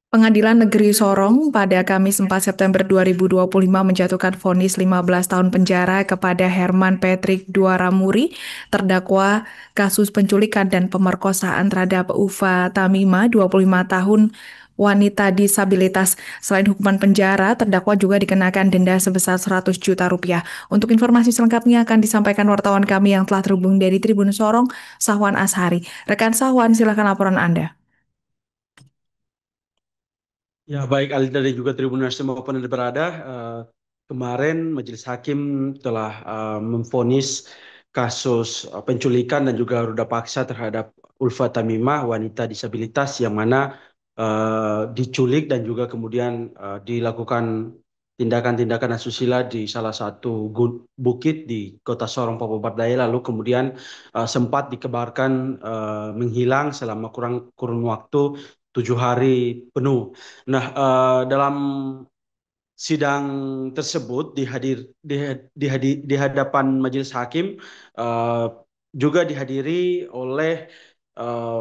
Pengadilan Negeri Sorong pada Kamis 4 September 2025 menjatuhkan vonis 15 tahun penjara kepada Herman Patrick Duaramuri, terdakwa kasus penculikan dan pemerkosaan terhadap Ufa Tamima, 25 tahun, wanita disabilitas. Selain hukuman penjara, terdakwa juga dikenakan denda sebesar 100 juta rupiah. Untuk informasi selengkapnya akan disampaikan wartawan kami yang telah terhubung dari Tribun Sorong, Sahwan Ashari. Rekan Sahwan, silakan laporan Anda. Ya, baik Alda dan juga Tribuners dimanapun Anda berada. Kemarin Majelis Hakim telah memvonis kasus penculikan dan juga ruda paksa terhadap Ulfa Tamimah, wanita disabilitas yang mana diculik dan juga kemudian dilakukan tindakan-tindakan asusila di salah satu bukit di Kota Sorong, Papua Barat Daya. Lalu kemudian sempat dikabarkan menghilang selama kurun waktu 7 hari penuh. Nah, dalam sidang tersebut di hadapan majelis hakim eh, juga dihadiri oleh eh,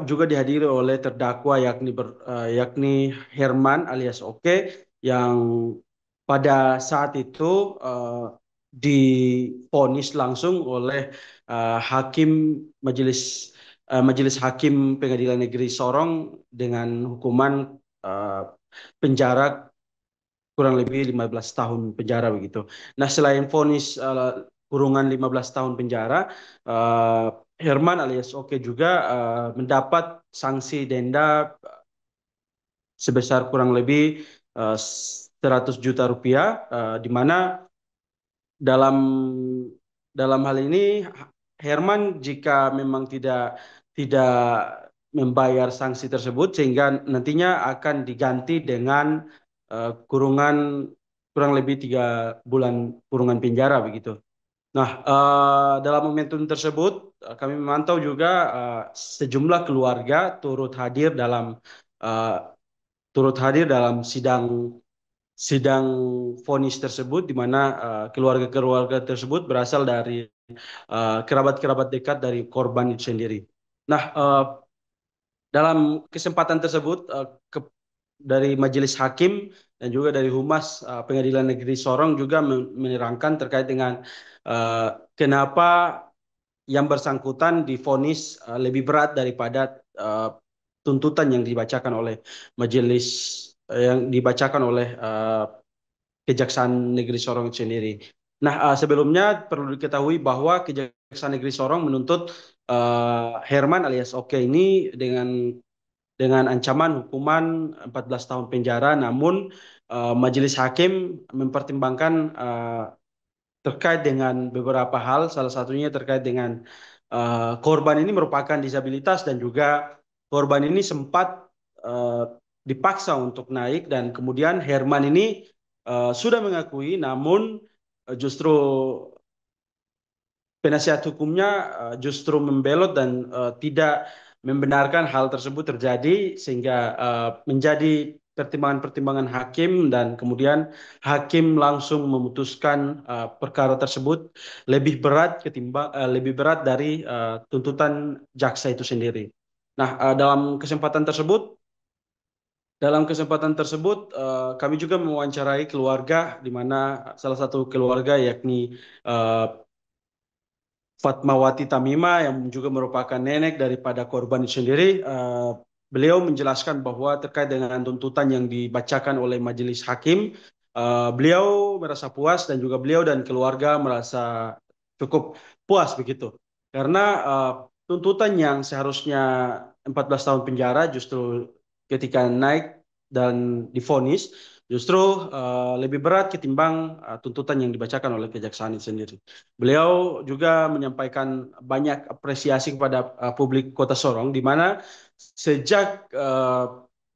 juga dihadiri oleh terdakwa yakni Herman alias Oke yang pada saat itu eh, divonis langsung oleh hakim majelis majelis hakim Pengadilan Negeri Sorong dengan hukuman eh, penjara kurang lebih 15 tahun penjara begitu. Nah, selain vonis kurungan 15 tahun penjara, eh, Herman alias Oke juga mendapat sanksi denda sebesar kurang lebih 100 juta rupiah, di mana dalam dalam hal ini Herman jika memang tidak membayar sanksi tersebut sehingga nantinya akan diganti dengan kurungan kurang lebih 3 bulan kurungan penjara begitu. Nah, dalam momentum tersebut kami memantau juga sejumlah keluarga uh, turut hadir dalam sidang sidang vonis tersebut di mana keluarga-keluarga tersebut berasal dari kerabat-kerabat dekat dari korban itu sendiri. Nah, dalam kesempatan tersebut dari majelis hakim dan juga dari Humas Pengadilan Negeri Sorong juga menerangkan terkait dengan kenapa yang bersangkutan divonis lebih berat daripada tuntutan yang dibacakan oleh majelis yang dibacakan oleh Kejaksaan Negeri Sorong itu sendiri. Nah, sebelumnya perlu diketahui bahwa Kejaksaan Negeri Sorong menuntut Herman alias Oke ini dengan ancaman hukuman 14 tahun penjara, namun majelis hakim mempertimbangkan terkait dengan beberapa hal, salah satunya terkait dengan korban ini merupakan disabilitas dan juga korban ini sempat uh, dipaksa untuk naik dan kemudian Herman ini sudah mengakui, namun justru penasihat hukumnya justru membelot dan tidak membenarkan hal tersebut terjadi sehingga menjadi pertimbangan-pertimbangan hakim dan kemudian hakim langsung memutuskan perkara tersebut lebih berat dari tuntutan jaksa itu sendiri. Nah, dalam kesempatan tersebut kami juga mewawancarai keluarga di mana salah satu keluarga yakni eh, Fatmawati Tamima yang juga merupakan nenek daripada korban itu sendiri, beliau menjelaskan bahwa terkait dengan tuntutan yang dibacakan oleh majelis hakim, beliau merasa puas dan juga beliau dan keluarga merasa cukup puas begitu. Karena tuntutan yang seharusnya 14 tahun penjara justru ketika naik dan divonis justru lebih berat ketimbang tuntutan yang dibacakan oleh kejaksaan itu sendiri. Beliau juga menyampaikan banyak apresiasi kepada publik Kota Sorong, di mana sejak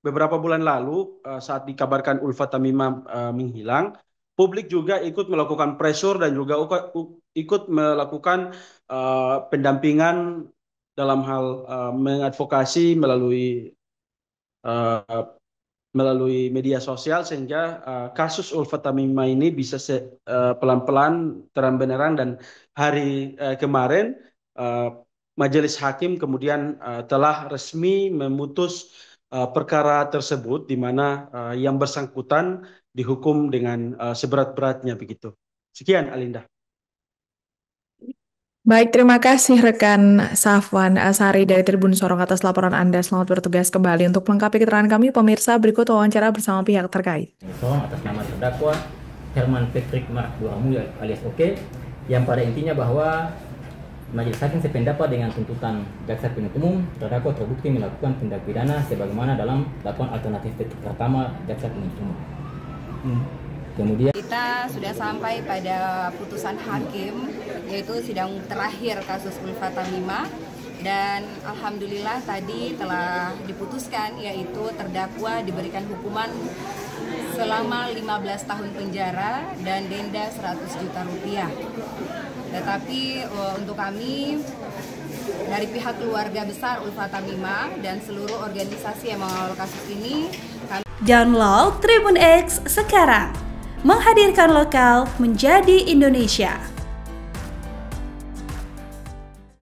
beberapa bulan lalu saat dikabarkan Ulfa Tamimah menghilang, publik juga ikut melakukan pressure dan juga ikut melakukan pendampingan dalam hal mengadvokasi uh, melalui media sosial sehingga kasus Ulfa Tamimah ini bisa pelan-pelan terang benerang dan hari kemarin uh, majelis hakim kemudian telah resmi memutus perkara tersebut, di mana yang bersangkutan dihukum dengan seberat-beratnya begitu. Sekian, Alinda. Baik, terima kasih rekan Safwan Asari dari Tribun Sorong atas laporan Anda. Selamat bertugas kembali. Untuk melengkapi keterangan kami, pemirsa, berikut wawancara bersama pihak terkait. Sorong atas nama terdakwa Herman Patrick Mark Duramuli alias Oke, yang pada intinya bahwa Majelis Hakim sependapat dengan tuntutan jaksa penuntut umum, terdakwa terbukti melakukan tindak pidana sebagaimana dalam dakwaan alternatif pertama jaksa penuntut umum. Kemudian kita sudah sampai pada putusan hakim, yaitu sidang terakhir kasus Ulfa Tamimah, dan alhamdulillah tadi telah diputuskan, yaitu terdakwa diberikan hukuman selama 15 tahun penjara dan denda 100 juta rupiah. Tetapi untuk kami dari pihak keluarga besar Ulfa Tamimah dan seluruh organisasi yang mengawal kasus ini, download Tribun X sekarang, menghadirkan lokal menjadi Indonesia.